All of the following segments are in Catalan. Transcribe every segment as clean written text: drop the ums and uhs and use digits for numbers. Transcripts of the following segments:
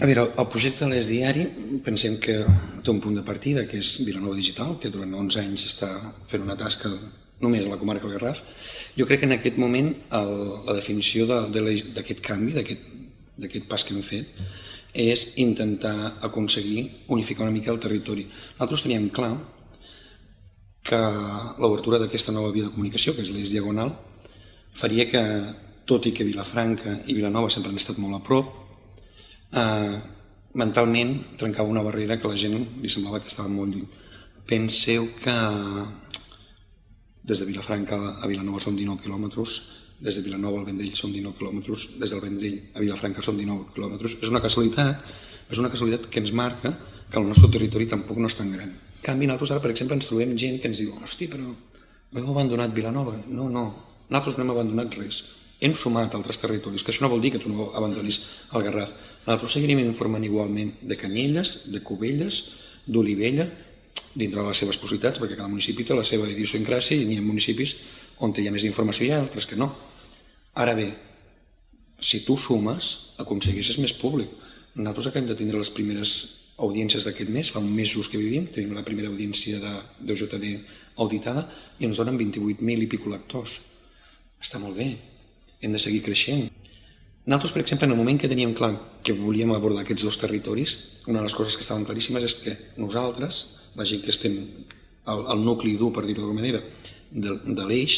A veure, el projecte de l'ES Diari pensem que té un punt de partida, que és Vilanova Digital, que durant 11 anys està fent una tasca només a la comarca del Garraf. Jo crec que en aquest moment la definició d'aquest canvi, d'aquest pas que hem fet, és intentar aconseguir unificar una mica el territori. Nosaltres teníem clar que l'obertura d'aquesta nova via de comunicació, que és l'ES Diagonal, faria que, tot i que Vilafranca i Vilanova sempre han estat molt a prop, mentalment trencava una barrera que a la gent li semblava que estava molt lluny. Penseu que des de Vilafranca a Vilanova són 19 quilòmetres, des de Vilanova al Vendrell són 19 quilòmetres, des del Vendrell a Vilafranca són 19 quilòmetres. És una casualitat que ens marca que el nostre territori tampoc no és tan gran. En canvi, nosaltres ara, per exemple, ens trobem gent que ens diu «Hosti, però heu abandonat Vilanova». No, nosaltres no hem abandonat res. Hem sumat altres territoris, que això no vol dir que tu no abandonis el Garraf. Nosaltres seguirem informant igualment de Canyelles, de Cubelles, d'Olivella, dintre de les seves possibilitats, perquè cada municipi té la seva idiosincràsia i n'hi ha municipis on hi ha més informació i hi ha altres que no. Ara bé, si tu sumes, aconsegueixes més públic. Nosaltres acabem de tindre les primeres audiències d'aquest mes, fa uns mesos que vivim, tenim la primera audiència de UJD auditada i ens donen 28.000 i pico lectors. Està molt bé, hem de seguir creixent. Nosaltres, per exemple, en el moment que teníem clar que volíem abordar aquests dos territoris, una de les coses que estaven claríssimes és que nosaltres, la gent que estem al nucli dur, per dir-ho d'alguna manera, de l'eix,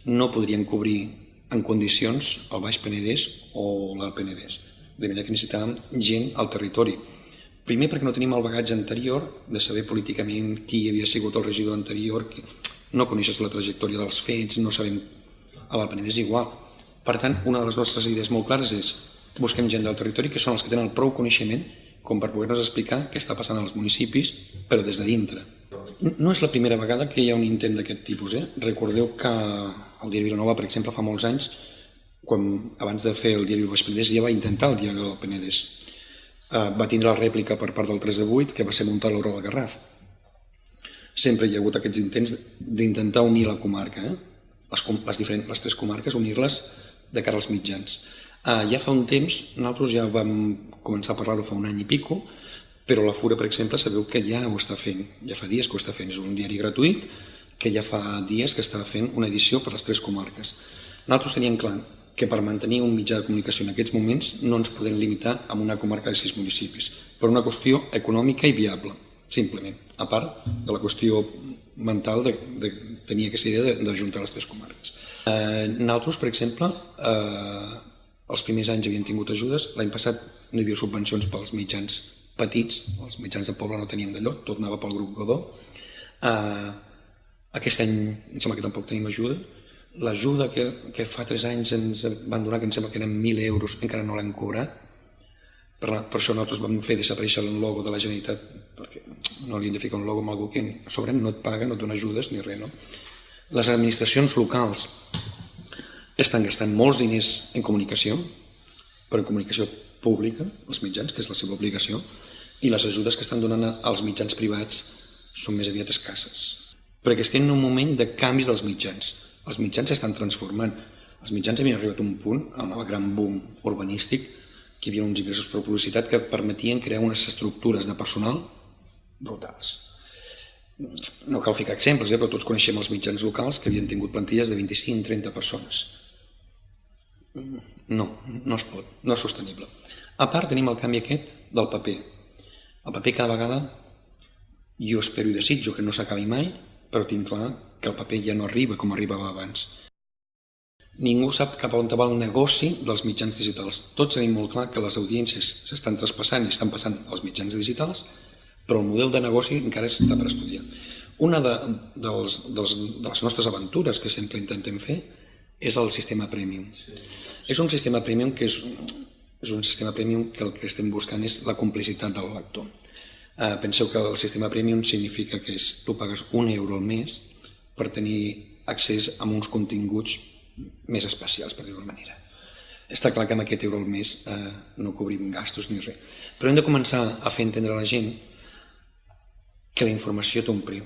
no podríem cobrir en condicions el Baix Penedès o l'Alt Penedès. De manera que necessitàvem gent al territori. Primer perquè no tenim el bagatge anterior de saber políticament qui havia sigut el regidor anterior, no coneixes la trajectòria dels fets, no sabem. A l'Alt Penedès igual. Per tant, una de les nostres idees molt clares és busquem gent del territori que són els que tenen prou coneixement com per poder-nos explicar què està passant als municipis, però des de dintre. No és la primera vegada que hi ha un intent d'aquest tipus. Recordeu que el diari Vilanova, per exemple, fa molts anys, abans de fer el diari del Baix Penedès, ja va intentar el diari del Penedès. Va tindre la rèplica per part del 3 de 8, que va ser muntar l'Hora del Garraf. Sempre hi ha hagut aquests intents d'intentar unir la comarca, les tres comarques, unir-les de cara als mitjans. Ja fa un temps, nosaltres ja vam començar a parlar-ho fa un any i pico, però la Fura, per exemple, sabeu que ja ho està fent, ja fa dies que ho està fent, és un diari gratuït que ja fa dies que està fent una edició per les tres comarques. Nosaltres teníem clar que per mantenir un mitjà de comunicació en aquests moments no ens podem limitar a una comarca de 6 municipis, per una qüestió econòmica i viable, simplement, a part de la qüestió mental de tenir aquesta idea d'ajuntar les tres comarques. Nosaltres, per exemple, els primers anys havíem tingut ajudes, l'any passat no hi havia subvencions pels mitjans petits, els mitjans de poble no teníem d'allò, tot anava pel grup Godó. Aquest any em sembla que tampoc tenim ajuda. L'ajuda que fa 3 anys ens van donar, que em sembla que eren 1.000 euros, encara no l'hem cobrat. Per això nosaltres vam fer desaparèixer el logo de la Generalitat, perquè no li hem de ficar un logo amb algú que a sobre no et paga, no et dona ajudes ni res. Les administracions locals estan gastant molts diners en comunicació, però en comunicació pública, els mitjans, que és la seva obligació, i les ajudes que estan donant als mitjans privats són més aviat escasses. Perquè estem en un moment de canvis dels mitjans. Els mitjans s'estan transformant. Els mitjans havien arribat a un punt, a un gran boom urbanístic, que hi havia uns ingressos per publicitat que permetien crear unes estructures de personal brutals. No cal ficar exemples, però tots coneixem els mitjans locals que havien tingut plantilles de 25-30 persones. No es pot, no és sostenible. A part tenim el canvi aquest del paper. El paper cada vegada, jo espero i desitjo que no s'acabi mai, però tinc clar que el paper ja no arriba com arribava abans. Ningú sap cap on va el negoci dels mitjans digitals. Tots tenim molt clar que les audiències s'estan traspassant i estan passant als mitjans digitals, però el model de negoci encara està per estudiar. Una de les nostres aventures que sempre intentem fer és el sistema Premium. És un sistema Premium que el que estem buscant és la complicitat del lector. Penseu que el sistema Premium significa que tu pagues €1 al mes per tenir accés a uns continguts més especials, per dir-ho d'una manera. Està clar que amb aquest euro al mes no cobrim gastos ni res, però hem de començar a fer entendre a la gent que la informació té un preu.